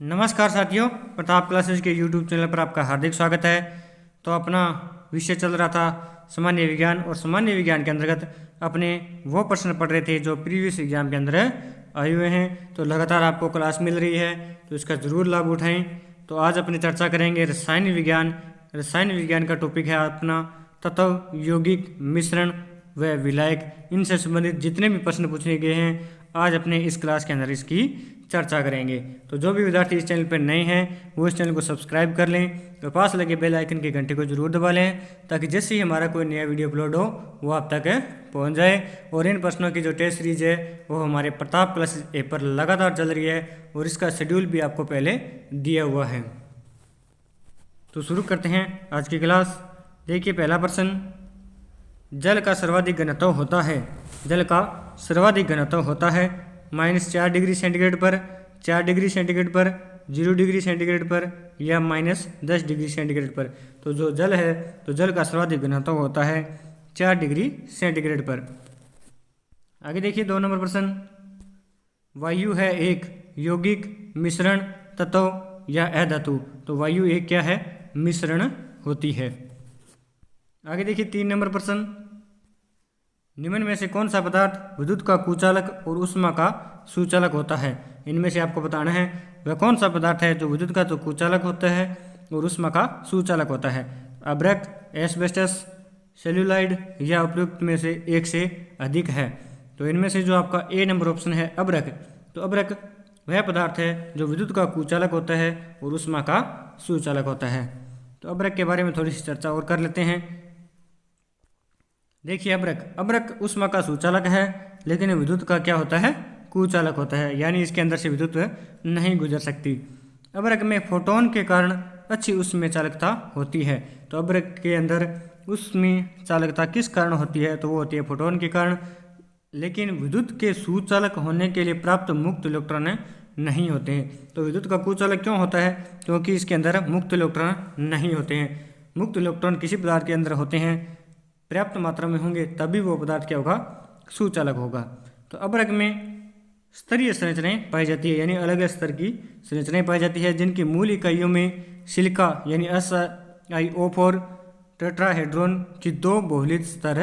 नमस्कार साथियों, प्रताप क्लासेस के यूट्यूब चैनल पर आपका हार्दिक स्वागत है। तो अपना विषय चल रहा था सामान्य विज्ञान, और सामान्य विज्ञान के अंतर्गत अपने वो प्रश्न पढ़ रहे थे जो प्रीवियस एग्जाम के अंदर आए हुए हैं। तो लगातार आपको क्लास मिल रही है, तो इसका ज़रूर लाभ उठाएं। तो आज अपनी चर्चा करेंगे रसायन विज्ञान। रसायन विज्ञान का टॉपिक है अपना तत्व, यौगिक, मिश्रण व विलायक। इनसे संबंधित जितने भी प्रश्न पूछे गए हैं आज अपने इस क्लास के अंदर इसकी चर्चा करेंगे। तो जो भी विद्यार्थी इस चैनल पर नए हैं वो इस चैनल को सब्सक्राइब कर लें और पास लगे बेल आइकन के घंटे को जरूर दबा लें, ताकि जैसे ही हमारा कोई नया वीडियो अपलोड हो वो आप तक पहुंच जाए। और इन प्रश्नों की जो टेस्ट सीरीज है वो हमारे प्रताप क्लासेस ऐप पर लगातार चल रही है, और इसका शेड्यूल भी आपको पहले दिया हुआ है। तो शुरू करते हैं आज की क्लास। देखिए पहला प्रश्न, जल का सर्वाधिक घनत्व होता है। जल का सर्वाधिक घनत्व होता है -4 डिग्री सेंटीग्रेड पर, 4 डिग्री सेंटीग्रेड पर, 0 डिग्री सेंटीग्रेड पर या -10 डिग्री सेंटीग्रेड पर। तो जो जल है तो जल का सर्वाधिक घनत्व होता है 4 डिग्री सेंटीग्रेड पर। आगे देखिए 2 नंबर प्रश्न, वायु है एक यौगिक, मिश्रण, तत्व या अधातु। तो वायु एक क्या है? मिश्रण होती है। आगे देखिए 3 नंबर प्रश्न, निम्न में से कौन सा पदार्थ विद्युत का कुचालक और ऊष्मा का सुचालक होता है? इनमें से आपको बताना है वह कौन सा पदार्थ है जो विद्युत का तो कुचालक होता है और ऊष्मा का सुचालक होता है। अभ्रक, एस्बेस्टस, सेल्यूलाइड या उपयुक्त में से एक से अधिक है। तो इनमें से जो आपका ए नंबर ऑप्शन है अभ्रक। तो अभ्रक वह पदार्थ है जो विद्युत का कुचालक होता है और ऊष्मा का सुचालक होता है। तो अभ्रक के बारे में थोड़ी सी चर्चा और कर लेते हैं। देखिए अभ्रक ऊष्मा का सुचालक है, लेकिन विद्युत का क्या होता है? कुचालक होता है, यानी इसके अंदर से विद्युत नहीं गुजर सकती। अभ्रक में फोटोन के कारण अच्छी ऊष्मीय चालकता होती है। तो अभ्रक के अंदर ऊष्मीय चालकता किस कारण होती है? तो वो होती है फोटोन के कारण। लेकिन विद्युत के सुचालक होने के लिए प्राप्त मुक्त इलेक्ट्रॉन नहीं होते हैं। तो विद्युत का कुचालक क्यों होता है? क्योंकि इसके अंदर मुक्त इलेक्ट्रॉन नहीं होते हैं। मुक्त इलेक्ट्रॉन किसी पदार्थ के अंदर होते हैं, पर्याप्त मात्रा में होंगे तभी वो पदार्थ क्या होगा? सुचालक होगा। तो अभ्रक में स्तरीय संरचनाएं पाई जाती है, यानी अलग अलग स्तर की संरचनाएं पाई जाती है, जिनकी मूल इकाइयों में सिलिका यानी SiO4 टेट्राहेड्रॉन की 2 बहुलक स्तर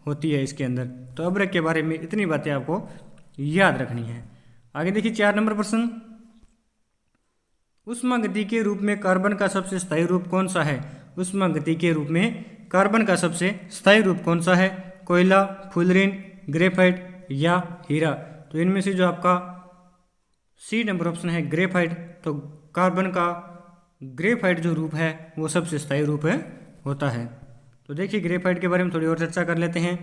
होती है इसके अंदर। तो अभ्रक के बारे में इतनी बातें आपको याद रखनी है। आगे देखिए 4 नंबर प्रश्न, ऊष्मागति के रूप में कार्बन का सबसे स्थायी रूप कौन सा है? ऊष्मागति के रूप में कार्बन का सबसे स्थायी रूप कौन सा है? कोयला, फुलरीन, ग्रेफाइट या हीरा। तो इनमें से जो आपका सी नंबर ऑप्शन है ग्रेफाइट। तो कार्बन का ग्रेफाइट जो रूप है वो सबसे स्थायी रूप होता है। तो देखिए ग्रेफाइट के बारे में थोड़ी और चर्चा कर लेते हैं।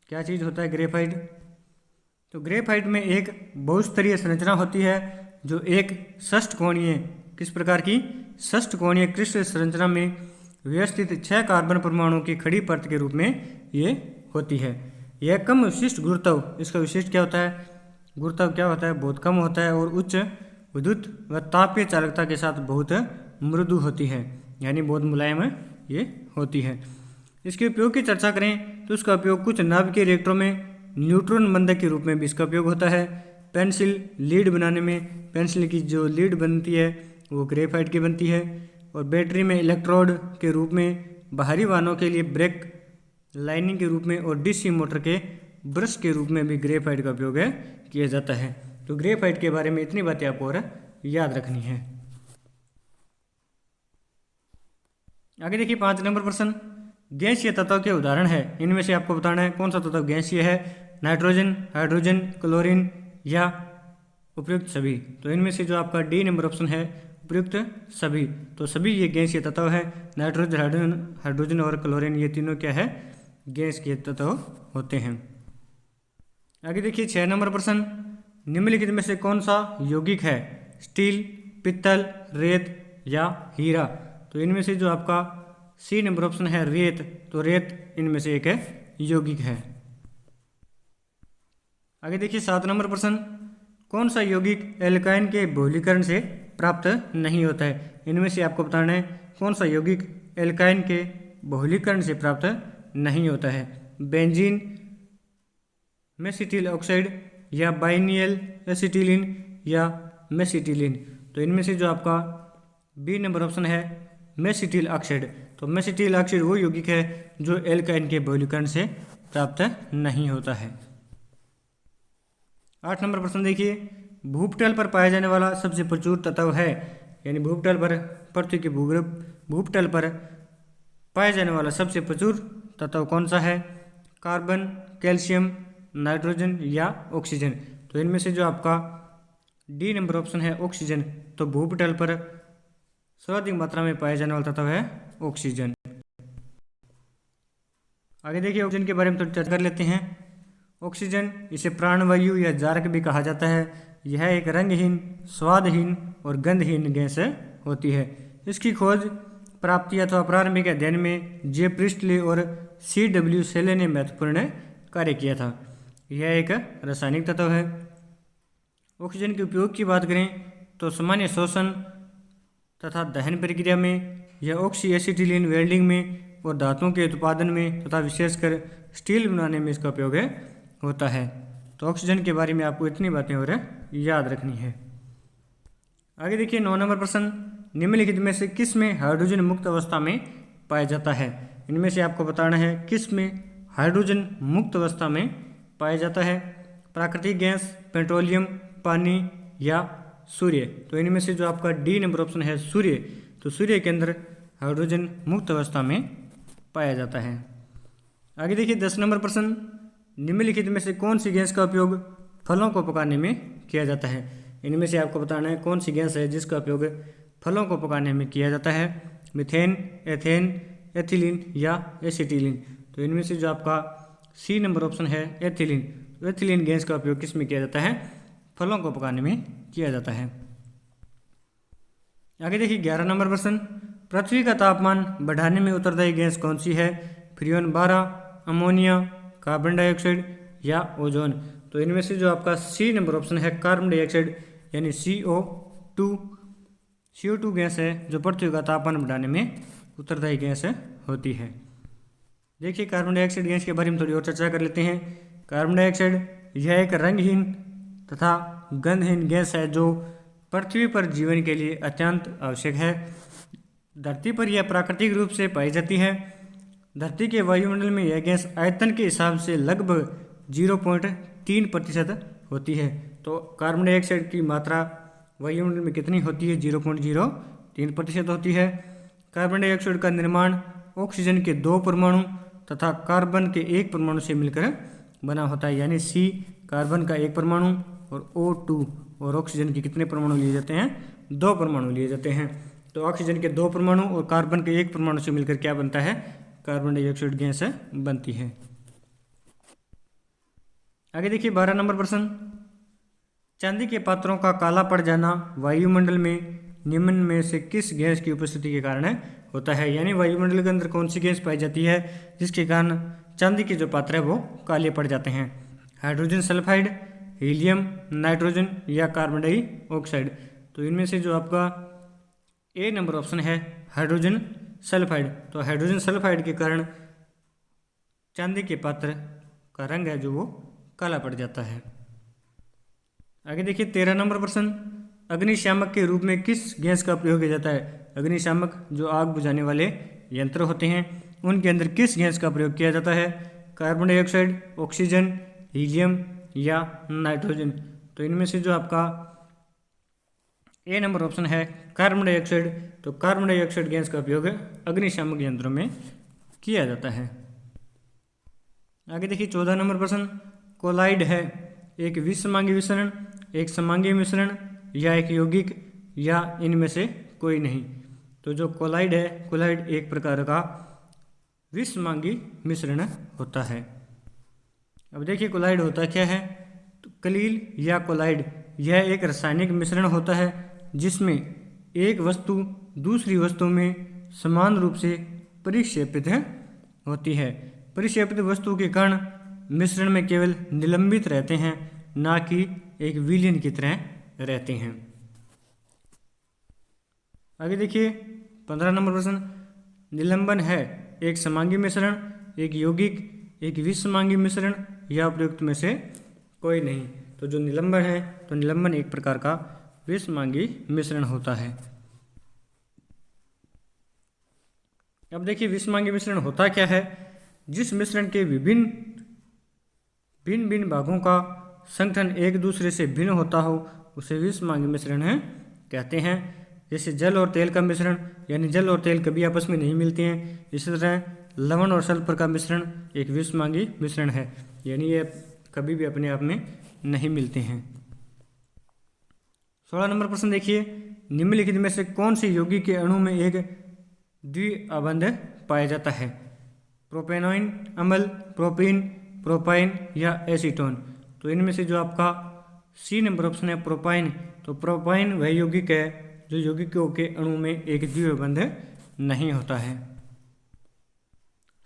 क्या चीज़ होता है ग्रेफाइट? तो ग्रेफाइट में एक बहुस्तरीय संरचना होती है जो एक षष्ठकोणीय, किस प्रकार की? षष्ठकोणीय क्रिस्टल संरचना में व्यवस्थित 6 कार्बन परमाणुओं की खड़ी परत के रूप में ये होती है। यह कम विशिष्ट गुरुत्व, इसका विशिष्ट क्या होता है? गुरुत्व क्या होता है? बहुत कम होता है, और उच्च विद्युत व तापीय चालकता के साथ बहुत मृदु होती है, यानी बहुत मुलायम ये होती है। इसके उपयोग की चर्चा करें तो इसका उपयोग कुछ नाभिकीय रिएक्टरों में न्यूट्रॉन बंधक के रूप में भी इसका उपयोग होता है। पेंसिल लीड बनाने में पेंसिल की जो लीड बनती है वो ग्रेफाइट की बनती है। और बैटरी में इलेक्ट्रोड के रूप में, बाहरी वाहनों के लिए ब्रेक लाइनिंग के रूप में, और डीसी मोटर के ब्रश के रूप में भी ग्रेफाइट का उपयोग किया जाता है। तो ग्रेफाइट के बारे में इतनी बातें आपको और याद रखनी है। आगे देखिए 5 नंबर प्रश्न, गैसीय तत्व के उदाहरण है। इनमें से आपको बताना है कौन सा तत्व गैसीय है? नाइट्रोजन, हाइड्रोजन, क्लोरीन या उपयुक्त सभी। तो इनमें से जो आपका डी नंबर ऑप्शन है उपयुक्त सभी। तो सभी ये गैसीय तत्व है। नाइट्रोजन, हाइड्रोजन और क्लोरीन ये तीनों क्या है? गैस के तत्व होते हैं। आगे देखिए 6 नंबर प्रश्न, निम्नलिखित में से कौन सा यौगिक है? स्टील, पित्तल, रेत या हीरा। तो इनमें से जो आपका सी नंबर ऑप्शन है रेत। तो रेत इनमें से एक यौगिक है। आगे देखिए 7 नंबर प्रश्न, कौन सा यौगिक एल्काइन के बहुलीकरण से प्राप्त नहीं होता है? इनमें से आपको बताना है कौन सा यौगिक एल्काइन के बहुलीकरण से प्राप्त नहीं होता है। बेंजीन, मेसिटिल ऑक्साइड या बाइनियल एसिटिलीन या मेसिटिलीन। तो इनमें से जो आपका बी नंबर ऑप्शन है मेसिटिल ऑक्साइड, तो मेसिटिल ऑक्साइड वो यौगिक है जो एल्काइन के बहुलकीकरण से प्राप्त नहीं होता है। 8 नंबर प्रश्न देखिए, भूपटल पर पाया जाने वाला सबसे प्रचुर तत्व है, यानी भूपटल पर, पृथ्वी के भूपटल पर पाया जाने वाला सबसे प्रचुर तत्व कौन सा है? कार्बन, कैल्शियम, नाइट्रोजन या ऑक्सीजन? तो इनमें से जो आपका डी नंबर ऑप्शन है ऑक्सीजन, तो भूपटल पर सर्वाधिक मात्रा में पाया जाने वाला तत्व है ऑक्सीजन। आगे देखिए ऑक्सीजन के बारे में थोड़ी चर्चा कर लेते हैं। ऑक्सीजन, इसे प्राणवायु या जारक भी कहा जाता है। यह एक रंगहीन, स्वादहीन और गंधहीन गैस होती है। इसकी खोज, प्राप्ति अथवा प्रारंभिक अध्ययन में जे प्रिस्टले और C.W. सेले ने महत्वपूर्ण कार्य किया था। यह एक रासायनिक तत्व है। ऑक्सीजन के उपयोग की बात करें तो सामान्य शोषण तथा दहन प्रक्रिया में, यह ऑक्सी एसिटिलीन वेल्डिंग में और धातुओं के उत्पादन में तथा विशेषकर स्टील बनाने में इसका उपयोग होता है। तो ऑक्सीजन के बारे में आपको इतनी बातें और याद रखनी है। आगे देखिए 9 नंबर प्रश्न, निम्नलिखित में से किस में हाइड्रोजन मुक्त अवस्था में पाया जाता है? इनमें से आपको बताना है किस में हाइड्रोजन मुक्त अवस्था में पाया जाता है। प्राकृतिक गैस, पेट्रोलियम, पानी या सूर्य? तो इनमें से जो आपका डी नंबर ऑप्शन है सूर्य, तो सूर्य के अंदर हाइड्रोजन मुक्त अवस्था में पाया जाता है। आगे देखिए 10 नंबर प्रश्न, निम्नलिखित में से कौन सी गैस का उपयोग फलों को पकाने में किया जाता है? इनमें से आपको बताना है कौन सी गैस है जिसका उपयोग फलों को पकाने में किया जाता है। मीथेन, एथेन, एथिलीन या एसिटिलीन? तो इनमें से जो आपका सी नंबर ऑप्शन है एथिलीन, तो एथिलीन गैस का उपयोग किस में किया जाता है? फलों को पकाने में किया जाता है। आगे देखिए 11 नंबर प्रश्न, पृथ्वी का तापमान बढ़ाने में उत्तरदायी गैस कौन सी है? फ्रियोन 12, अमोनिया, कार्बन डाइऑक्साइड या ओजोन? तो इनमें से जो आपका सी नंबर ऑप्शन है कार्बन डाइऑक्साइड, यानी CO2 गैस है जो पृथ्वी का तापमान बढ़ाने में उत्तरदायी गैस होती है। देखिए कार्बन डाइऑक्साइड गैस के बारे में थोड़ी और चर्चा कर लेते हैं। कार्बन डाइऑक्साइड यह एक रंगहीन तथा गंधहीन गैस है जो पृथ्वी पर जीवन के लिए अत्यंत आवश्यक है। धरती पर यह प्राकृतिक रूप से पाई जाती है। धरती के वायुमंडल में यह गैस आयतन के हिसाब से लगभग 0.3% होती है। तो कार्बन डाइऑक्साइड की मात्रा वायुमंडल में कितनी होती है? 0.03% होती है। कार्बन डाइऑक्साइड का निर्माण ऑक्सीजन के 2 परमाणु तथा कार्बन के 1 परमाणु से मिलकर बना होता है, यानी C कार्बन का 1 परमाणु और O2 और ऑक्सीजन के कितने परमाणु लिए जाते हैं? 2 परमाणु लिए जाते हैं। तो ऑक्सीजन के 2 परमाणु और कार्बन के 1 परमाणु से मिलकर क्या बनता है? कार्बन डाइऑक्साइड गैस बनती है। आगे देखिए 12 नंबर प्रश्न, चांदी के पात्रों का काला पड़ जाना वायुमंडल में निम्न में से किस गैस की उपस्थिति के कारण होता है? यानी वायुमंडल के अंदर कौन सी गैस पाई जाती है जिसके कारण चांदी के जो पात्र है वो काले पड़ जाते हैं? हाइड्रोजन सल्फाइड, हीलियम, नाइट्रोजन या कार्बन डाइऑक्साइड? तो इनमें से जो आपका ए नंबर ऑप्शन है हाइड्रोजन सल्फाइड, तो हाइड्रोजन सल्फाइड के कारण चांदी के पात्र का रंग है जो वो काला पड़ जाता है। आगे देखिए 13 नंबर प्रश्न, अग्निशामक के रूप में किस गैस का प्रयोग किया जाता है? अग्निशामक जो आग बुझाने वाले यंत्र होते हैं उनके अंदर किस गैस का प्रयोग किया जाता है? कार्बन डाइऑक्साइड, ऑक्सीजन, हीलियम या नाइट्रोजन? तो इनमें से जो आपका ए नंबर ऑप्शन है कार्बन डाइऑक्साइड, तो कार्बन डाइऑक्साइड गैस का उपयोग अग्निशामक यंत्रों में किया जाता है। आगे देखिए 14 नंबर प्रश्न, कोलाइड है एक विषमांगी मिश्रण, एक समांगी मिश्रण या एक यौगिक या इनमें से कोई नहीं? तो जो कोलाइड है, कोलाइड एक प्रकार का विषमांगी मिश्रण होता है। अब देखिए कोलाइड होता क्या है? तो कलील या कोलाइड यह एक रासायनिक मिश्रण होता है जिसमें एक वस्तु दूसरी वस्तु में समान रूप से परिक्षेपित होती है। परिक्षेपित वस्तु के कण मिश्रण में केवल निलंबित रहते हैं, ना कि एक विलयन की तरह रहते हैं। आगे देखिए 15 नंबर प्रश्न, निलंबन है एक समांगी मिश्रण, एक यौगिक, एक विषमांगी मिश्रण या उपयुक्त में से कोई नहीं? तो जो निलंबन है, तो निलंबन एक प्रकार का विषमांगी मिश्रण होता है। अब देखिए विषमांगी मिश्रण होता क्या है। जिस मिश्रण के भिन्न भिन्न भागों का संगठन एक दूसरे से भिन्न होता हो उसे विषमांगी मिश्रण है कहते हैं। जैसे जल और तेल का मिश्रण, यानी जल और तेल कभी आपस में नहीं मिलते हैं। इसी तरह लवण और सल्फर का मिश्रण एक विषमांगी मिश्रण है, यानी ये कभी भी अपने आप में नहीं मिलते हैं। 16 नंबर प्रश्न देखिए, निम्नलिखित में से कौन सी यौगिक के अणु में एक द्विअबंध पाया जाता है। प्रोपेनॉइन अम्ल, प्रोपीन, प्रोपाइन या एसीटोन। तो इनमें से जो आपका सी नंबर ऑप्शन है प्रोपाइन, तो प्रोपाइन वह यौगिक है जो यौगिकों के अणु में एक द्विअबंध नहीं होता है।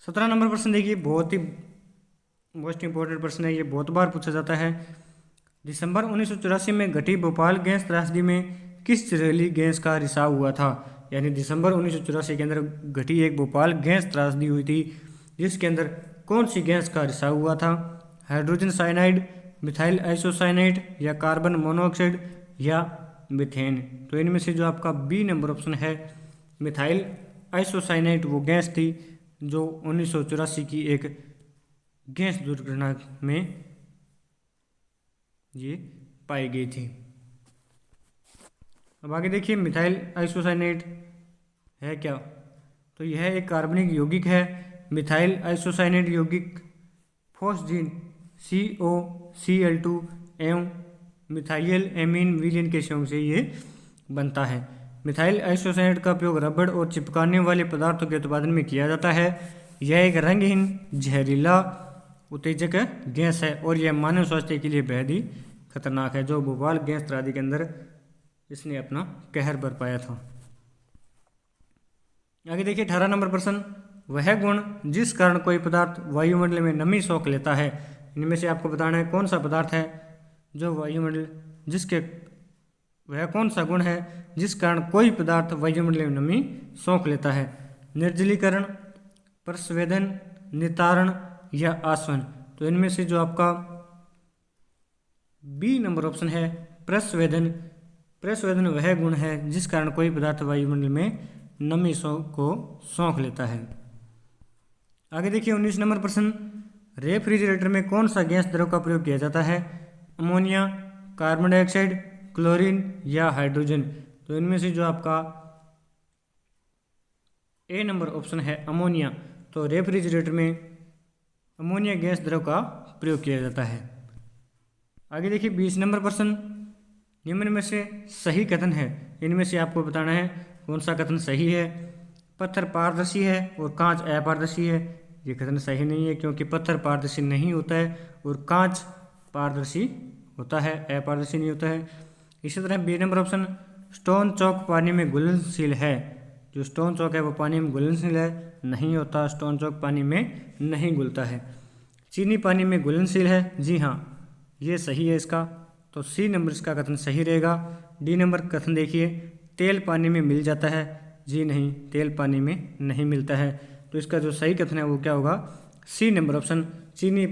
17 नंबर प्रश्न देखिए, बहुत ही मोस्ट इंपॉर्टेंट प्रश्न है, ये बहुत बार पूछा जाता है। दिसंबर 1984 में घटी भोपाल गैस त्रासदी में किस जहरीली गैस का रिसाव हुआ था। यानी दिसंबर 1984 के अंदर घटी एक भोपाल गैस त्रासदी हुई थी, जिसके अंदर कौन सी गैस का रिसाव हुआ था। हाइड्रोजन साइनाइड, मिथाइल आइसोसाइनेट या कार्बन मोनोऑक्साइड या मीथेन। तो इनमें से जो आपका बी नंबर ऑप्शन है मिथाइल आइसोसाइनेट वो गैस थी जो 1984 की एक गैस दुर्घटना में ये पाई गई थी। अब आगे देखिए मिथाइल आइसोसाइनेट है क्या। तो यह एक कार्बनिक यौगिक है। मिथाइल आइसोसाइनेट यौगिक फोस्जीन COCl2 एवं मिथाइल एमीन विलीन के संयोग से ये बनता है। मिथाइल आइसोसाइनेट का उपयोग रबड़ और चिपकाने वाले पदार्थों के उत्पादन में किया जाता है। यह एक रंगहीन जहरीला उत्तेजक गैस है और यह मानव स्वास्थ्य के लिए बेहद ही खतरनाक है, जो भोपाल गैस त्रासदी के अंदर इसने अपना कहर बरपाया था। आगे देखिए 18 नंबर प्रश्न, वह गुण जिस कारण कोई पदार्थ वायुमंडल में नमी सोख लेता है। इनमें से आपको बताना है कौन सा पदार्थ है जो वायुमंडल जिसके वह कौन सा गुण है जिस कारण कोई पदार्थ वायुमंडल में नमी सोख लेता है। निर्जलीकरण, प्रस्वेदन, नितारण या आसवन। तो इनमें से जो आपका बी नंबर ऑप्शन है प्रस्वेदन। प्रस्वेदन वह गुण है जिस कारण कोई पदार्थ वायुमंडल में नमी को सोख लेता है। आगे देखिए 19 नंबर प्रश्न, रेफ्रिजरेटर में कौन सा गैस द्रव का प्रयोग किया जाता है। अमोनिया, कार्बन डाइऑक्साइड, क्लोरीन या हाइड्रोजन। तो इनमें से जो आपका ए नंबर ऑप्शन है अमोनिया। तो रेफ्रिजरेटर में अमोनिया गैस द्रव का प्रयोग किया जाता है। आगे देखिए 20 नंबर प्रश्न, निम्न में से सही कथन है। इनमें से आपको बताना है कौन सा कथन सही है। पत्थर पारदर्शी है और कांच अपारदर्शी है। ये कथन सही नहीं है, क्योंकि पत्थर पारदर्शी नहीं होता है और कांच पारदर्शी होता है, अपारदर्शी नहीं होता है। इसी तरह बी नंबर ऑप्शन, स्टोन चौक पानी में घुलनशील है। जो स्टोन चौक है वो पानी में घुलनशील है, नहीं होता। स्टोन चौक पानी में नहीं घुलता है। चीनी पानी में घुलनशील है, जी हाँ ये सही है इसका। तो सी नंबर इसका कथन सही रहेगा। डी नंबर कथन देखिए, तेल पानी में मिल जाता है, जी नहीं तेल पानी में नहीं मिलता है। तो इसका जो सही कथन है वो क्या होगा, सी नंबर ऑप्शन, चीनी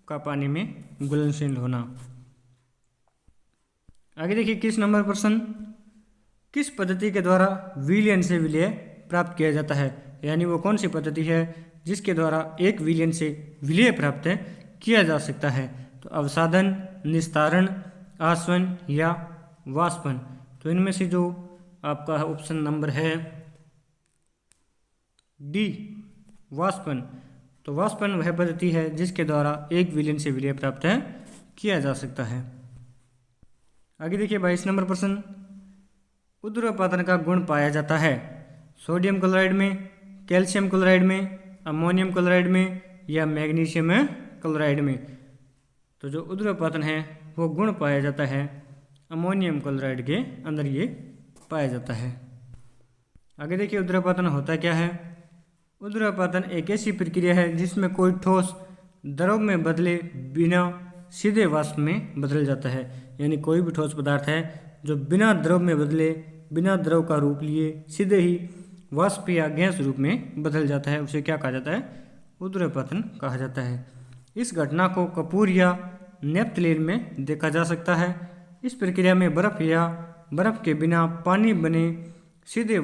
का पानी में घुलनशील होना। आगे देखिए किस नंबर प्रश्न, किस पद्धति के द्वारा विलयन से विलय प्राप्त किया जाता है। यानी वो कौन सी पद्धति है जिसके द्वारा एक विलयन से विलय प्राप्त किया जा सकता है। तो अवसादन, निस्तारण, आसवन या वाष्पन। तो इनमें से जो आपका ऑप्शन नंबर है डी वाष्पन। तो वाष्पन वह पद्धति है जिसके द्वारा एक विलयन से विलय प्राप्त किया जा सकता है। आगे देखिए 22 नंबर प्रश्न, उर्ध्वपातन का गुण पाया जाता है सोडियम क्लोराइड में, कैल्शियम क्लोराइड में, अमोनियम क्लोराइड में या मैग्नीशियम क्लोराइड में। तो जो उर्ध्वपातन है वो गुण पाया जाता है अमोनियम क्लोराइड के अंदर ये पाया जाता है। आगे देखिए उर्ध्वपातन होता क्या है। उर्ध्वपातन एक ऐसी प्रक्रिया है जिसमें कोई ठोस द्रव में बदले बिना सीधे वाष्प में बदल जाता है। यानी कोई भी ठोस पदार्थ है जो बिना द्रव में बदले, बिना द्रव का रूप लिए सीधे ही वाष्प या गैस रूप में बदल जाता है, उसे क्या कहा जाता है, उर्ध्वपातन कहा जाता है। इस घटना को कपूर या नेप्थलीन में देखा जा सकता है। इस प्रक्रिया में बर्फ या बर्फ के बिना पानी बने सीधे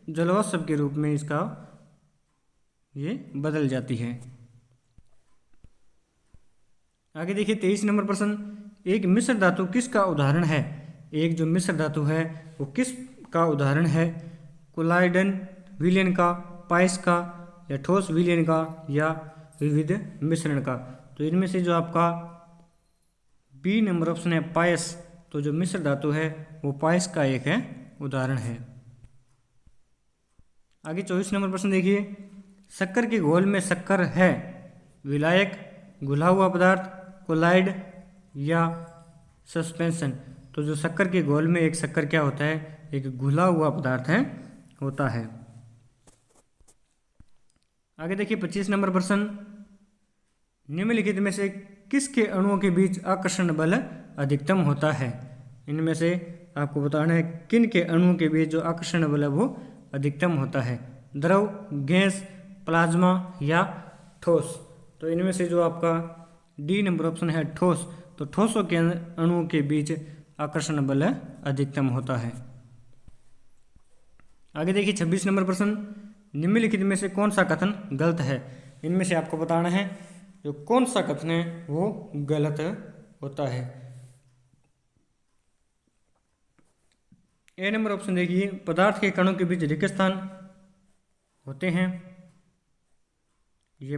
जलवाष्प के रूप में इसका ये बदल जाती है। आगे देखिए 23 नंबर प्रश्न, एक मिश्र धातु किसका उदाहरण है? एक जो मिश्र धातु है वो किस का उदाहरण है? कोलाइडन विलयन का, पाइस का, या ठोस विलयन का, या विविध मिश्रण का? तो इनमें से जो आपका बी नंबर ऑप्शन है पाइस, तो जो मिश्र धातु है वो पाइस का एक है उदाहरण है। आगे 24 नंबर प्रश्न देखिए, शक्कर के घोल में शक्कर है विलायक, घुला हुआ पदार्थ, कोलाइड, या सस्पेंशन? तो जो शक्कर के घोल में एक शक्कर क्या होता है? एक घुला हुआ पदार्थ है होता है। आगे देखिए 25 नंबर प्रश्न, निम्नलिखित में से किसके अणुओं के बीच आकर्षण बल अधिकतम होता है? इनमें से आपको बताना है किन के अणुओं के बीच जो आकर्षण बल है वो अधिकतम होता है? द्रव, गैस, प्लाज्मा, या ठोस? तो इनमें से जो आपका डी नंबर ऑप्शन है ठोस, तो ठोसों के अणुओं के बीच आकर्षण बल अधिकतम होता है। आगे देखिए 26 नंबर प्रश्न, निम्नलिखित में से कौन सा कथन गलत है? इनमें से आपको बताना है जो कौन सा कथन है वो गलत होता है। ए नंबर ऑप्शन देखिए, पदार्थ के कणों के बीच रिक्त स्थान होते हैं। ये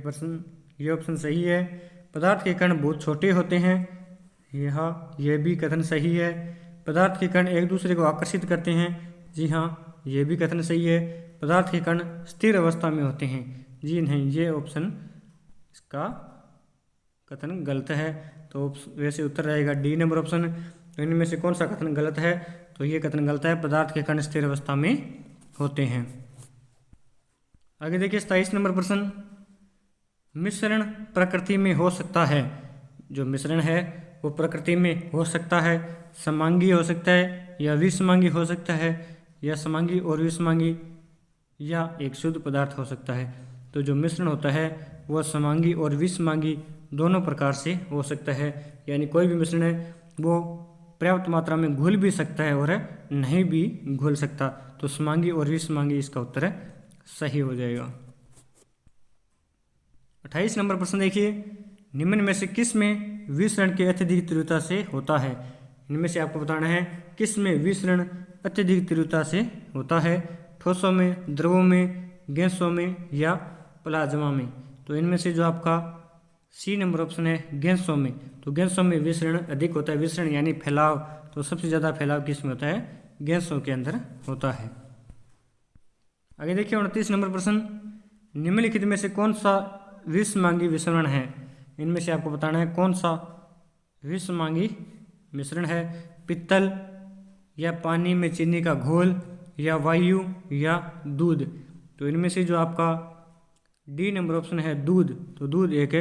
ऑप्शन सही है। पदार्थ के कण बहुत छोटे होते हैं, यह भी कथन सही है। पदार्थ के कण एक दूसरे को आकर्षित करते हैं, जी हाँ यह भी कथन सही है। पदार्थ के कण स्थिर अवस्था में होते हैं, जी नहीं ये ऑप्शन इसका कथन गलत है। तो वैसे उत्तर रहेगा डी नंबर ऑप्शन। तो इनमें से कौन सा कथन गलत है? तो ये कथन गलत है, पदार्थ के कण स्थिर अवस्था में होते हैं। आगे देखिए 27 नंबर प्रश्न, मिश्रण प्रकृति में हो सकता है? जो मिश्रण है वो प्रकृति में हो सकता है, समांगी हो सकता है, या विषमांगी हो सकता है, या समांगी और विषमांगी, या एक शुद्ध पदार्थ हो सकता है। तो जो मिश्रण होता है वह समांगी और विषमांगी दोनों प्रकार से हो सकता है, यानी कोई भी मिश्रण है वो पर्याप्त मात्रा में घुल भी सकता है और नहीं भी घुल सकता। तो समांगी और विषमांगी इसका उत्तर सही हो जाएगा। 28 नंबर प्रश्न देखिए, निम्न में से किस में विसरण के अत्यधिक तीव्रता से होता है? इनमें से आपको बताना है किस में विसरण अत्यधिक तीव्रता से होता है? ठोसों में, द्रवों में, गैसों में, या प्लाज्मा में? तो इनमें से जो आपका सी नंबर ऑप्शन है गैसों में। तो गैसों में विसरण अधिक होता है। विसरण यानी फैलाव, तो सबसे ज़्यादा फैलाव किस में होता है? गैसों के अंदर होता है। आगे देखिए 29 नंबर प्रश्न, निम्नलिखित में से कौन सा विषमांगी मिश्रण है? इनमें से आपको बताना है कौन सा विषमांगी मिश्रण है? पित्तल, या पानी में चीनी का घोल, या वायु, या दूध? तो इनमें से जो आपका डी नंबर ऑप्शन है दूध, तो दूध एक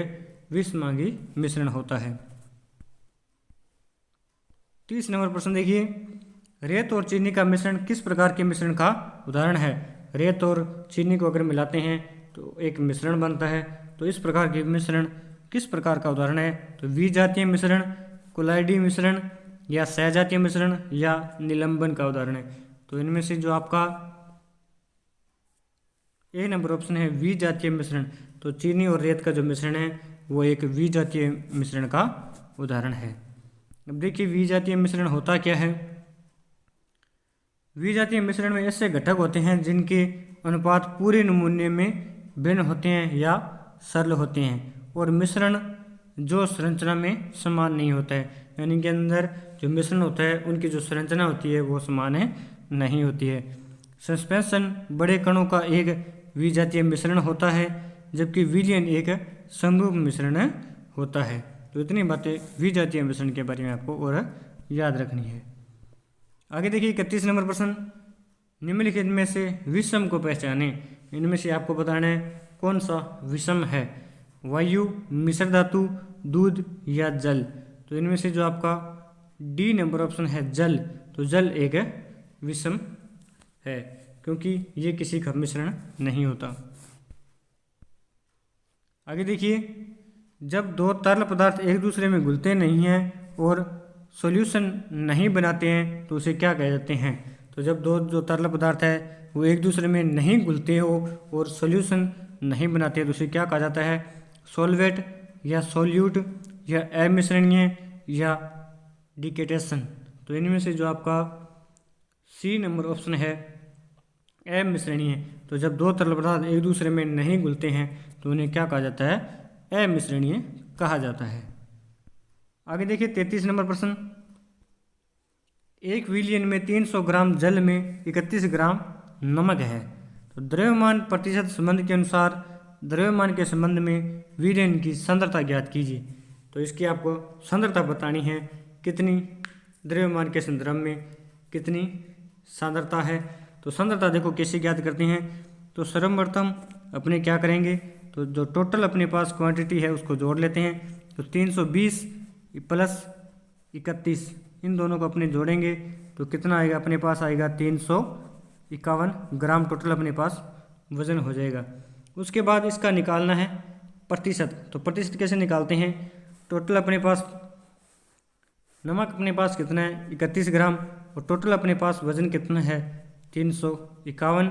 विषमांगी मिश्रण होता है। 30 नंबर प्रश्न देखिए, रेत और चीनी का मिश्रण किस प्रकार के मिश्रण का उदाहरण है? रेत और चीनी को अगर मिलाते हैं तो एक मिश्रण बनता है, तो इस प्रकार के मिश्रण किस प्रकार का उदाहरण है? तो विजातीय मिश्रण, कोलाइडी मिश्रण, या सहजातीय मिश्रण, या निलंबन का उदाहरण है। तो इनमें से जो आपका ए नंबर ऑप्शन है विजातीय मिश्रण, तो चीनी और रेत का जो मिश्रण है वो एक विजातीय मिश्रण का उदाहरण है। अब देखिए विजातीय मिश्रण होता क्या है? विजातीय मिश्रण में ऐसे घटक होते हैं जिनके अनुपात पूरे नमूने में भिन्न होते हैं या सरल होते हैं, और मिश्रण जो संरचना में समान नहीं होता है, यानी कि अंदर जो मिश्रण होता है उनकी जो संरचना होती है वो समान नहीं होती है। सस्पेंशन बड़े कणों का एक विजातीय मिश्रण होता है, जबकि विलयन एक समरूप मिश्रण होता है। तो इतनी बातें विजातीय मिश्रण के बारे में आपको और याद रखनी है। आगे देखिए 31 नंबर प्रश्न, निम्नलिखित में से विषम को पहचाने। इनमें से आपको बताना है कौन सा विषम है? वायु, मिश्र धातु, दूध, या जल? तो इनमें से जो आपका डी नंबर ऑप्शन है जल, तो जल एक विषम है क्योंकि ये किसी का मिश्रण नहीं होता। आगे देखिए, जब दो तरल पदार्थ एक दूसरे में घुलते नहीं हैं और सॉल्यूशन नहीं बनाते हैं तो उसे क्या कह जाते हैं। तो जब दो जो तरल पदार्थ है वो एक दूसरे में नहीं घुलते हो और सॉल्यूशन नहीं बनाते तो उसे क्या कहा जाता है, सॉल्वेट या सॉल्यूट या अमिश्रणीय या डिकेटेशन। तो इनमें से जो आपका सी नंबर ऑप्शन है अमिश्रणीय। तो जब दो तरल पदार्थ एक दूसरे में नहीं घुलते हैं तो उन्हें क्या कहा जाता है, अमिश्रणीय कहा जाता है। आगे देखिए 33 नंबर प्रश्न, एक विलियन में 300 ग्राम जल में 31 ग्राम नमक है। तो द्रव्यमान प्रतिशत संबंध के अनुसार द्रव्यमान के संबंध में विलियन की सांद्रता ज्ञात कीजिए। तो इसकी आपको सांद्रता बतानी है, कितनी द्रव्यमान के संदर्भ में कितनी सांद्रता है। तो सांद्रता देखो कैसे ज्ञात करते हैं। तो सर्वप्रथम अपने क्या करेंगे, तो जो टोटल अपने पास क्वांटिटी है उसको जोड़ लेते हैं। तो 320 प्लस 31 इन दोनों को अपने जोड़ेंगे तो कितना आएगा, अपने पास आएगा 351 ग्राम टोटल अपने पास वजन हो जाएगा। उसके बाद इसका निकालना है प्रतिशत। तो प्रतिशत कैसे निकालते हैं, टोटल अपने पास नमक अपने पास कितना है 31 ग्राम और टोटल अपने पास वजन कितना है 351।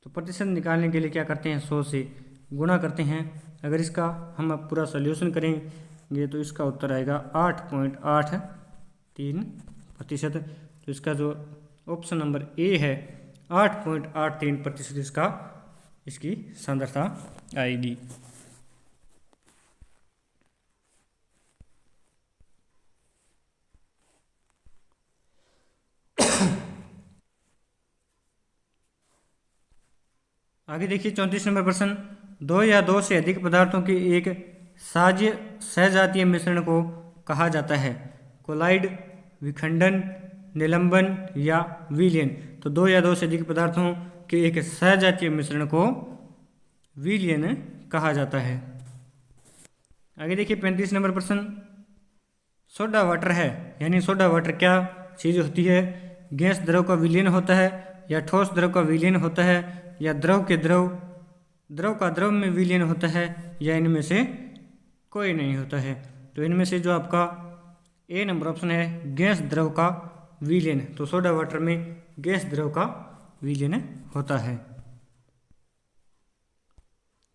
तो प्रतिशत निकालने के लिए क्या करते हैं, 100 से गुणा करते हैं। अगर इसका हम अब पूरा सॉल्यूशन करेंगे तो इसका उत्तर आएगा 8.83%। तो इसका जो ऑप्शन नंबर ए है 8.83% इसकी सांद्रता आएगी। आगे देखिए 34 नंबर प्रश्न, दो या दो से अधिक पदार्थों के एक सहजातीय मिश्रण को कहा जाता है, कोलाइड, विखंडन, निलंबन या विलयन। तो दो या दो से अधिक पदार्थों के एक सहजातीय मिश्रण को विलयन कहा जाता है। आगे देखिए 35 नंबर प्रश्न, सोडा वाटर है, यानी सोडा वाटर क्या चीज़ होती है, गैस द्रव का विलयन होता है या ठोस द्रव का विलयन होता है या द्रव का द्रव में विलयन होता है या इनमें से कोई नहीं होता है। तो इनमें से जो आपका ए नंबर ऑप्शन है गैस द्रव का विलयन। तो सोडा वाटर में गैस द्रव का विलयन होता है।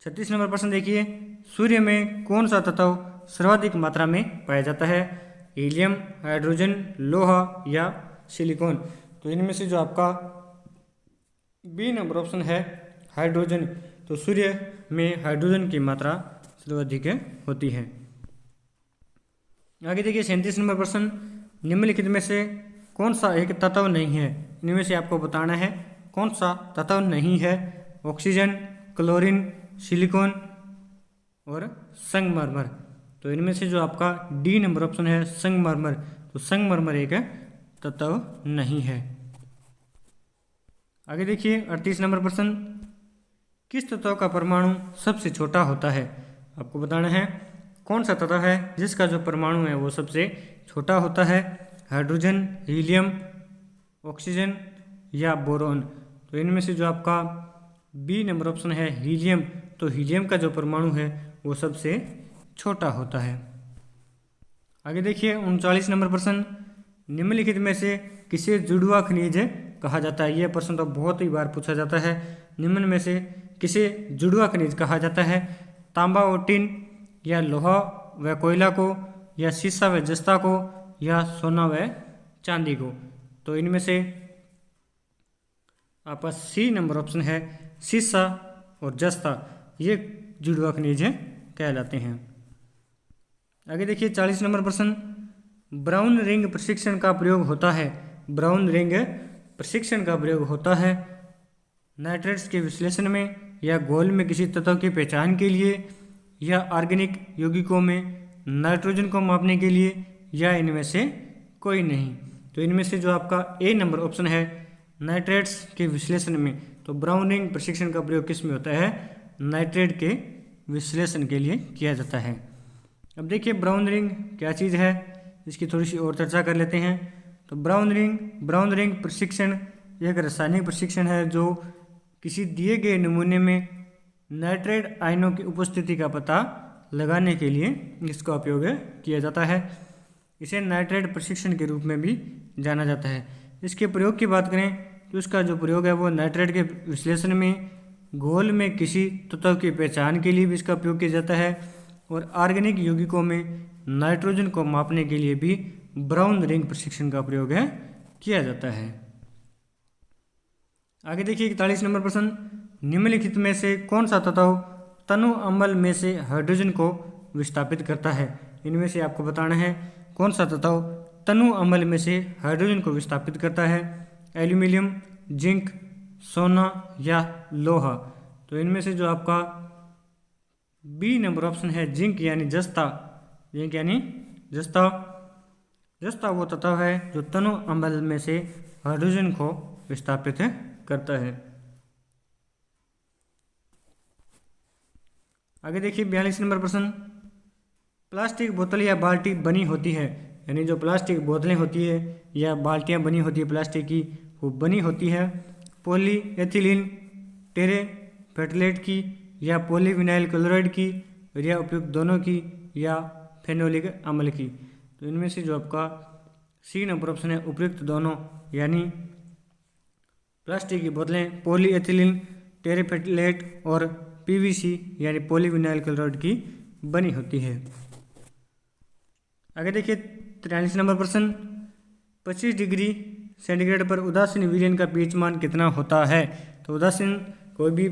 36 नंबर प्रश्न देखिए, सूर्य में कौन सा तत्व सर्वाधिक मात्रा में पाया जाता है, हीलियम, हाइड्रोजन, लोहा या सिलिकॉन। तो इनमें से जो आपका बी नंबर ऑप्शन है हाइड्रोजन। तो सूर्य में हाइड्रोजन की मात्रा सर्वाधिक होती है। आगे देखिए 37 नंबर प्रश्न, निम्नलिखित में से कौन सा एक तत्व नहीं है। इनमें से आपको बताना है कौन सा तत्व नहीं है, ऑक्सीजन, क्लोरीन, सिलिकॉन और संगमरमर। तो इनमें से जो आपका डी नंबर ऑप्शन है संगमरमर। तो संगमरमर एक तत्व नहीं है। आगे देखिए 38 नंबर प्रश्न, किस तत्व का परमाणु सबसे छोटा होता है। आपको बताना है कौन सा तत्व है जिसका जो परमाणु है वो सबसे छोटा होता है, हाइड्रोजन, हीलियम, ऑक्सीजन या बोरोन। तो इनमें से जो आपका बी नंबर ऑप्शन है हीलियम। तो हीलियम का जो परमाणु है वो सबसे छोटा होता है। आगे देखिए 39 नंबर प्रश्न, निम्नलिखित में से किसे जुड़वा खनिज कहा जाता है। यह प्रश्न तो बहुत ही बार पूछा जाता है। निम्न में से किसे जुड़वा खनिज कहा जाता है, तांबा और टिन या लोहा व कोयला को या सीसा व जस्ता को या सोना व चांदी को। तो इनमें से आपका सी नंबर ऑप्शन है सीसा और जस्ता, ये जुड़वा खनिज कहलाते हैं। आगे देखिए 40 नंबर प्रश्न, ब्राउन रिंग प्रशिक्षण का प्रयोग होता है। ब्राउन रिंग प्रशिक्षण का प्रयोग होता है नाइट्रेट्स के विश्लेषण में या घोल में किसी तत्व की पहचान के लिए या ऑर्गेनिक यौगिकों में नाइट्रोजन को मापने के लिए या इनमें से कोई नहीं। तो इनमें से जो आपका ए नंबर ऑप्शन है नाइट्रेट्स के विश्लेषण में। तो ब्राउन रिंग प्रशिक्षण का प्रयोग किस में होता है, नाइट्रेट के विश्लेषण के लिए किया जाता है। अब देखिए ब्राउन रिंग क्या चीज़ है, इसकी थोड़ी सी और चर्चा कर लेते हैं। तो ब्राउन रिंग प्रशिक्षण एक रासायनिक प्रशिक्षण है जो किसी दिए गए नमूने में नाइट्रेट आयनों की उपस्थिति का पता लगाने के लिए इसका उपयोग किया जाता है। इसे नाइट्रेट प्रशिक्षण के रूप में भी जाना जाता है। इसके प्रयोग की बात करें तो इसका जो प्रयोग है वो नाइट्रेट के विश्लेषण में, घोल में किसी तत्व की पहचान के लिए भी इसका उपयोग किया जाता है, और ऑर्गेनिक यौगिकों में नाइट्रोजन को मापने के लिए भी ब्राउन रिंग प्रशिक्षण का प्रयोग है किया जाता है। आगे देखिए 41 नंबर प्रश्न, निम्नलिखित में से कौन सा तत्व तनु अम्ल में से हाइड्रोजन को विस्थापित करता है? इनमें से आपको बताना है कौन सा तत्व तनु अम्ल में से हाइड्रोजन को विस्थापित करता है। एल्यूमिनियम, जिंक, सोना या लोहा। तो इनमें से जो आपका बी नंबर ऑप्शन है जिंक यानी जस्ता। जिंक यानी जस्ता। जस्ता वो तत्व है जो तनु अम्ल में से हाइड्रोजन को विस्थापित करता है। आगे देखिए 42 नंबर प्रश्न, प्लास्टिक बोतल या बाल्टी बनी होती है, यानी जो प्लास्टिक बोतलें होती है या बाल्टियां बनी होती है प्लास्टिक की, वो बनी होती है पॉली एथिलीन टेरेफेटलेट की या पॉलीविनाइल क्लोराइड की या उपयुक्त दोनों की या फेनोलिक अम्ल की। तो इनमें से जो आपका सी नंबर ऑप्शन है उपयुक्त दोनों, यानी प्लास्टिक की बोतलें पॉलीएथिलीन टेरेफेटलेट और पीवीसी यानी पॉलीविनाइल क्लोराइड की बनी होती है। आगे देखिए 43 नंबर प्रश्न, 25 डिग्री सेंटीग्रेड पर उदासीन विलयन का पीएच मान कितना होता है? तो उदासीन कोई भी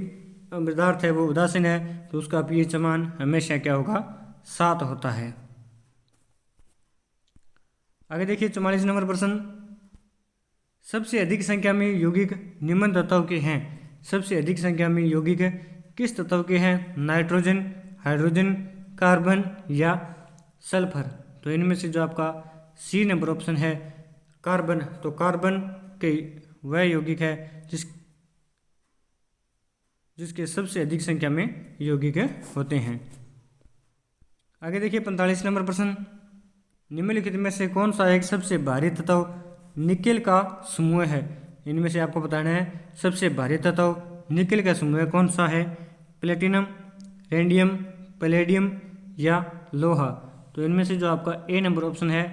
पदार्थ है वो उदासीन है तो उसका पीएच मान हमेशा क्या होगा? 7 होता है। आगे देखिए 44 नंबर प्रश्न, सबसे अधिक संख्या में यौगिक निम्न तत्व के हैं। सबसे अधिक संख्या में यौगिक किस तत्व के हैं? नाइट्रोजन, हाइड्रोजन, कार्बन या सल्फर। तो इनमें से जो आपका सी नंबर ऑप्शन है कार्बन। तो कार्बन के वह यौगिक है जिसके सबसे अधिक संख्या में यौगिक होते हैं। आगे देखिए 45 नंबर प्रश्न, निम्नलिखित में से कौन सा एक सबसे भारी तत्व निकेल का समूह है? इनमें से आपको बताना है सबसे भारी तत्व निकेल का समूह कौन सा है? प्लेटिनम, रेडियम, पैलेडियम या लोहा। तो इनमें से जो आपका ए नंबर ऑप्शन है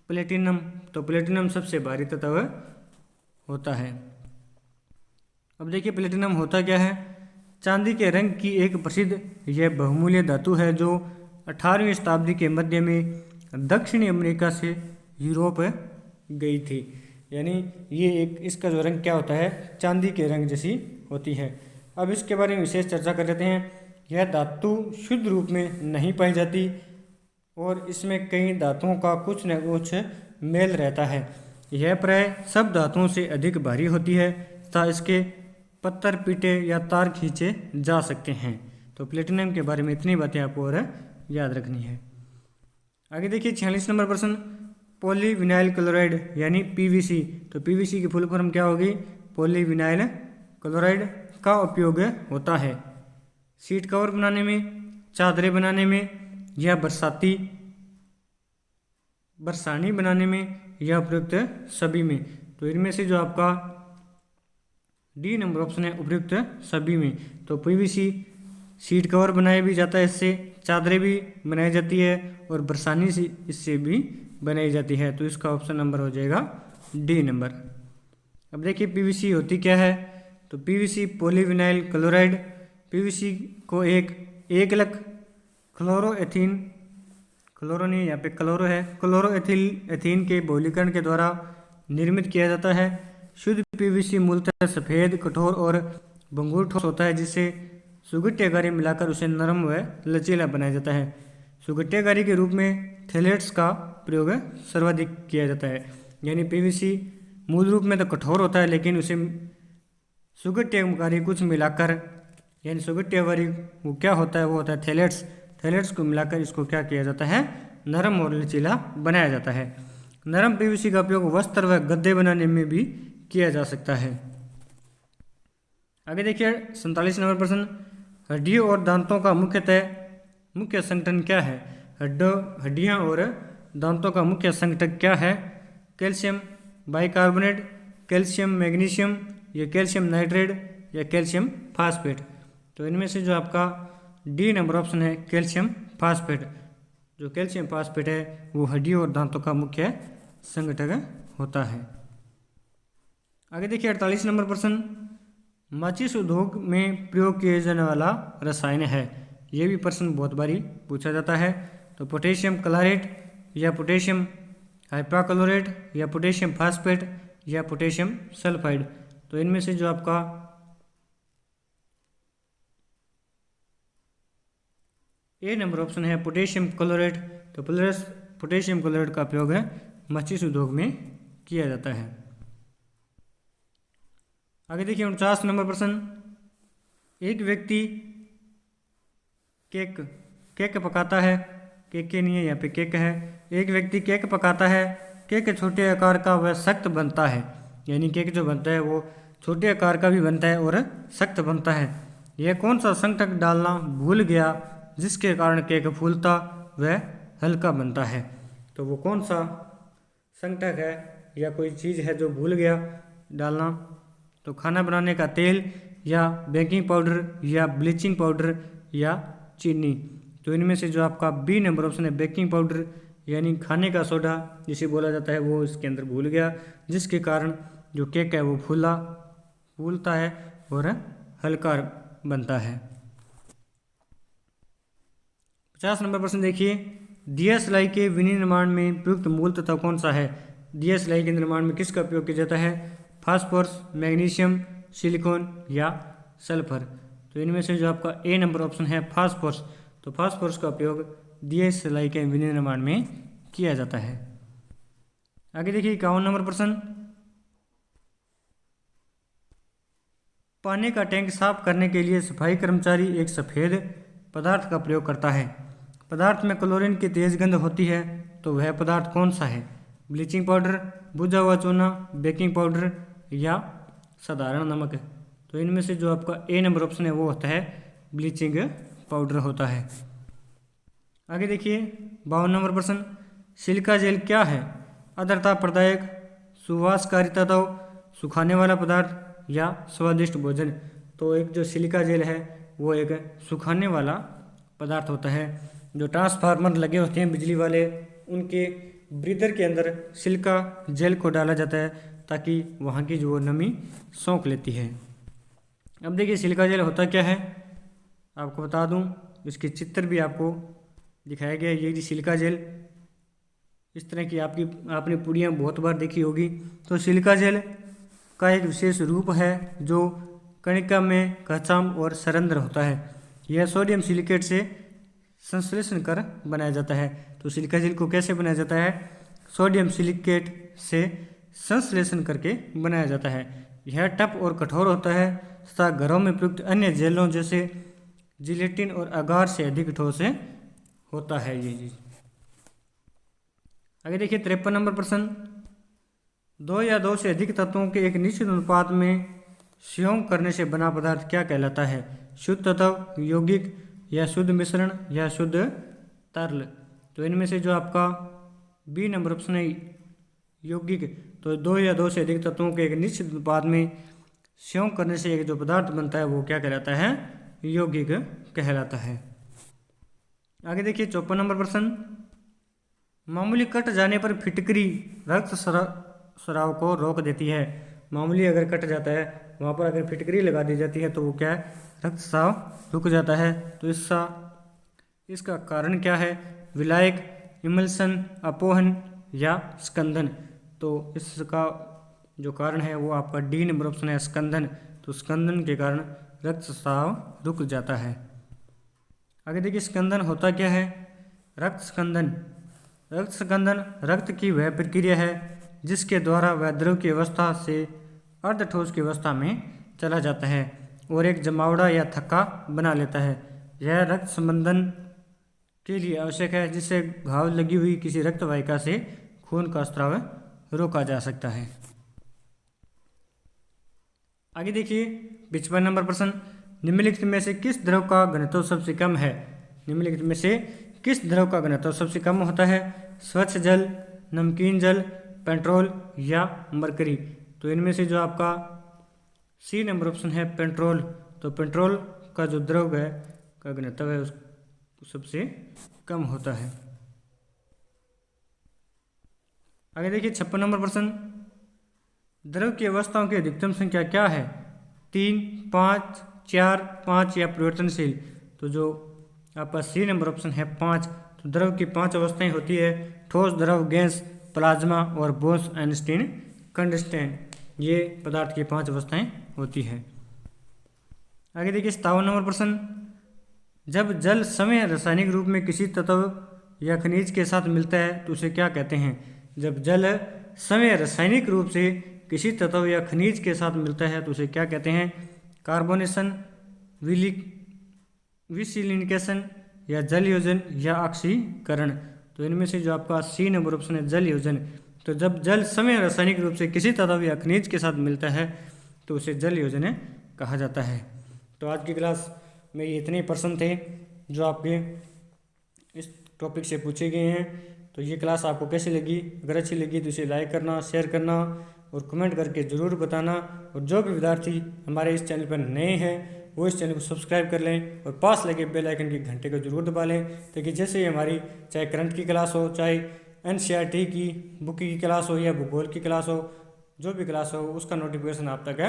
प्लेटिनम। तो प्लेटिनम सबसे भारी तत्व होता है। अब देखिए प्लेटिनम होता क्या है? चांदी के रंग की एक प्रसिद्ध यह बहुमूल्य धातु है जो 18वीं शताब्दी के मध्य में दक्षिणी अमेरिका से यूरोप गई थी। यानी ये एक इसका जो रंग क्या होता है? चांदी के रंग जैसी होती है। अब इसके बारे में विशेष चर्चा कर लेते हैं। यह धातु शुद्ध रूप में नहीं पाई जाती और इसमें कई धातुओं का कुछ न कुछ मेल रहता है। यह प्राय सब धातुओं से अधिक भारी होती है तथा इसके पत्थर पीटे या तार खींचे जा सकते हैं। तो प्लेटिनम के बारे में इतनी बातें आपको और याद रखनी है। आगे देखिए 46 नंबर प्रश्न, पॉलीविनाइल क्लोराइड यानी पीवीसी। तो पीवीसी की फुल फॉर्म क्या होगी? पॉलीविनाइल क्लोराइड का उपयोग होता है सीट कवर बनाने में, चादरें बनाने में या बरसानी बनाने में या उपयुक्त सभी में। तो इनमें से जो आपका डी नंबर ऑप्शन है उपयुक्त सभी में। तो पीवीसी सीट कवर बनाया भी जाता है, इससे चादरें भी बनाई जाती है और बरसानी से इससे भी बनाई जाती है। तो इसका ऑप्शन नंबर हो जाएगा डी नंबर। अब देखिए पीवीसी होती क्या है? तो पीवीसी पॉलीविनाइल क्लोराइड। पीवीसी को एक अलग क्लोरोएथीन, क्लोरो नहीं यहाँ पे क्लोरो है, क्लोरोएथीन के बहुलीकरण के द्वारा निर्मित किया जाता है। शुद्ध पीवीसी मूलतः सफ़ेद, कठोर और भंगुर ठोस होता है जिससे सुगठियागारी मिलाकर उसे नरम व लचीला बनाया जाता है। सुगठियागारी के रूप में थैलेट्स का प्रयोग सर्वाधिक किया जाता है। यानी पीवीसी मूल रूप में तो कठोर होता है लेकिन उसे सुगठियागारी कुछ मिलाकर, यानी सुगठियागारी वो क्या होता है? वो होता है थैलेट्स। थैलेट्स को मिलाकर इसको क्या किया जाता है? नरम और लचीला बनाया जाता है। नरम पीवीसी का उपयोग वस्त्र व गद्दे बनाने में भी किया जा सकता है। आगे देखिए 47 नंबर प्रश्न, हड्डियों और दांतों का मुख्य संगठन क्या है? हड्डियां और दांतों का मुख्य संगठन क्या है? कैल्शियम बाइकार्बोनेट, कैल्शियम मैग्नीशियम या कैल्शियम नाइट्रेट या कैल्शियम फास्फेट। तो इनमें से जो आपका डी नंबर ऑप्शन है कैल्शियम फास्फेट। जो कैल्शियम फास्फेट है वो हड्डियों और दांतों का मुख्य संगठक होता है। आगे देखिए 48 नंबर प्रश्न, माचिस उद्योग में प्रयोग किए जाने वाला रसायन है। ये भी प्रश्न बहुत बारी पूछा जाता है। तो पोटेशियम क्लोराइड या पोटेशियम हाइपोक्लोराइड या पोटेशियम फास्फेट या पोटेशियम सल्फाइड। तो इनमें से जो आपका ए नंबर ऑप्शन है पोटेशियम क्लोराइड। तो पोटेशियम क्लोराइड का प्रयोग है माचिस उद्योग में किया जाता है। आगे देखिए 49 नंबर प्रश्न, एक व्यक्ति केक पकाता है। केक नहीं है, यहाँ पे केक है। एक व्यक्ति केक पकाता है। केक छोटे आकार का व सख्त बनता है। यानी केक जो बनता है वो छोटे आकार का भी बनता है और सख्त बनता है। यह कौन सा संगठक डालना भूल गया जिसके कारण केक फूलता व हल्का बनता है। तो वो कौन सा संगठक है या कोई चीज़ है जो भूल गया डालना। तो खाना बनाने का तेल या बेकिंग पाउडर या ब्लीचिंग पाउडर या चीनी। तो इनमें से जो आपका बी नंबर ऑप्शन है बेकिंग पाउडर यानी खाने का सोडा जिसे बोला जाता है वो इसके अंदर भूल गया, जिसके कारण जो केक है वो फूलता है और हल्का बनता है। 50 नंबर प्रश्न देखिए, दिया सिलाई के विनिर्माण में प्रयुक्त मूल तत्व कौन सा है। दिया सिलाई के निर्माण में किसका प्रयोग किया जाता है। फास्फोरस, मैग्नीशियम, सिलिकॉन या सल्फर। तो इनमें से जो आपका ए नंबर ऑप्शन है फास्फोरस। तो फास्फोरस का प्रयोग दिया सिलाई के विनिर्माण में किया जाता है। आगे देखिए 51 नंबर प्रश्न, पानी का टैंक साफ करने के लिए सफाई कर्मचारी एक सफ़ेद पदार्थ का प्रयोग करता है। पदार्थ में क्लोरीन की तेज गंध होती है। तो वह पदार्थ कौन सा है। ब्लीचिंग पाउडर, भुजा हुआ चूना, बेकिंग पाउडर या साधारण नमक। तो इनमें से जो आपका ए नंबर ऑप्शन है वो होता है ब्लीचिंग पाउडर होता है। आगे देखिए 52 नंबर प्रश्न, सिलिका जेल क्या है। आर्द्रता प्रदायक, सुवासकारी तत्व, सुखाने वाला पदार्थ या स्वादिष्ट भोजन। तो एक जो सिलिका जेल है वो एक सुखाने वाला पदार्थ होता है। जो ट्रांसफार्मर लगे होते हैं बिजली वाले उनके ब्रीदर के अंदर सिलिका जेल को डाला जाता है ताकि वहाँ की जो नमी सोख लेती है। अब देखिए सिलिका जेल होता क्या है आपको बता दूं, इसके चित्र भी आपको दिखाया गया है। ये जी सिलिका जेल इस तरह की आपने पुड़ियाँ बहुत बार देखी होगी। तो सिलिका जेल का एक विशेष रूप है जो कणिका में कचाम और सरंध्र होता है। यह सोडियम सिलिकेट से संश्लेषण कर बनाया जाता है। तो सिलिका जेल को कैसे बनाया जाता है, सोडियम सिलिकेट से संश्लेषण करके बनाया जाता है। यह टफ और कठोर होता है तथा घरों में प्रयुक्त अन्य जेलों जैसे जिलेटिन और अगार से अधिक ठोस होता है ये चीज। आगे देखिए 53 नंबर प्रश्न, दो या दो से अधिक तत्वों के एक निश्चित अनुपात में संयोग करने से बना पदार्थ क्या कहलाता है। शुद्ध तत्व, यौगिक या शुद्ध मिश्रण या शुद्ध तरल। तो इनमें से जो आपका बी नंबर ऑप्शन है यौगिक। तो दो या दो से अधिक तत्वों के एक निश्चित अनुपात में संयोग करने से एक जो पदार्थ बनता है वो क्या कहलाता है, यौगिक कहलाता है। आगे देखिए 54 नंबर प्रश्न, मामूली कट जाने पर फिटकरी रक्त स्राव को रोक देती है। मामूली अगर कट जाता है वहाँ पर अगर फिटकरी लगा दी जाती है तो वो क्या है, रक्त स्राव रुक जाता है। तो इसका कारण क्या है, विलायक, इमल्सन, अपोहन या स्कंदन। तो इसका जो कारण है वो आपका डी नंबर ऑप्शन है स्कंदन। तो स्कंदन के कारण रक्त स्राव रुक जाता है। आगे देखिए स्कंदन होता क्या है, रक्त स्कंदन रक्त की वह प्रक्रिया है जिसके द्वारा वह द्रव की अवस्था से अर्धठोस की अवस्था में चला जाता है और एक जमावड़ा या थक्का बना लेता है। यह रक्त संबंधन के लिए आवश्यक है जिससे घाव लगी हुई किसी रक्त वाहिका से खून का स्राव रोका जा सकता है। आगे देखिए 55 नंबर प्रश्न, निम्नलिखित में से किस द्रव का घनत्व सबसे कम है। निम्नलिखित में से किस द्रव का घनत्व सबसे कम होता है, स्वच्छ जल, नमकीन जल, पेट्रोल या मरकरी। तो इनमें से जो आपका सी नंबर ऑप्शन है पेट्रोल। तो पेट्रोल का जो द्रव है का घनत्व है उस सबसे कम होता है। आगे देखिए 56 नंबर प्रश्न, द्रव की अवस्थाओं की अधिकतम संख्या क्या है? 3, 5, 4, 5 या परिवर्तनशील? तो जो आपका सी नंबर ऑप्शन है 5। तो द्रव की 5 अवस्थाएं होती है, ठोस, द्रव, गैस, प्लाज्मा और बोस आइंस्टीन कंडस्टेंट। ये पदार्थ की 5 अवस्थाएं होती है। आगे देखिए 57 नंबर प्रश्न, जब जल समय रासायनिक रूप में किसी तत्व या खनिज के साथ मिलता है तो उसे क्या कहते हैं? जब जल समय रासायनिक रूप से किसी तत्व या खनिज के साथ मिलता है तो उसे क्या कहते हैं? कार्बोनेशन, विसिलिनेशन या जल योजन या ऑक्सीकरण? तो इनमें से जो आपका सी नंबर ऑप्शन है जल योजन। तो जब जल समय रासायनिक रूप से किसी तत्व या खनिज के साथ मिलता है तो उसे जल योजन कहा जाता है। तो आज की क्लास में ये इतने प्रश्न थे जो आपके इस टॉपिक से पूछे गए हैं। तो ये क्लास आपको कैसी लगी? अगर अच्छी लगी तो इसे लाइक करना, शेयर करना और कमेंट करके ज़रूर बताना। और जो भी विद्यार्थी हमारे इस चैनल पर नए हैं वो इस चैनल को सब्सक्राइब कर लें और पास लगे बेल आइकन की घंटे को जरूर दबा लें, ताकि जैसे ही हमारी चाहे करंट की क्लास हो, चाहे NCERT की बुक की क्लास हो या भूगोल की क्लास हो, जो भी क्लास हो उसका नोटिफिकेशन आप तक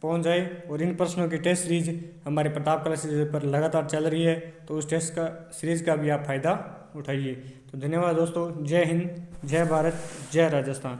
पहुंच जाए। और इन प्रश्नों की टेस्ट सीरीज हमारे प्रताप कला सीरीज पर लगातार चल रही है, तो उस टेस्ट का सीरीज का भी आप फायदा उठाइए। तो धन्यवाद दोस्तों। जय हिंद, जय भारत, जय राजस्थान।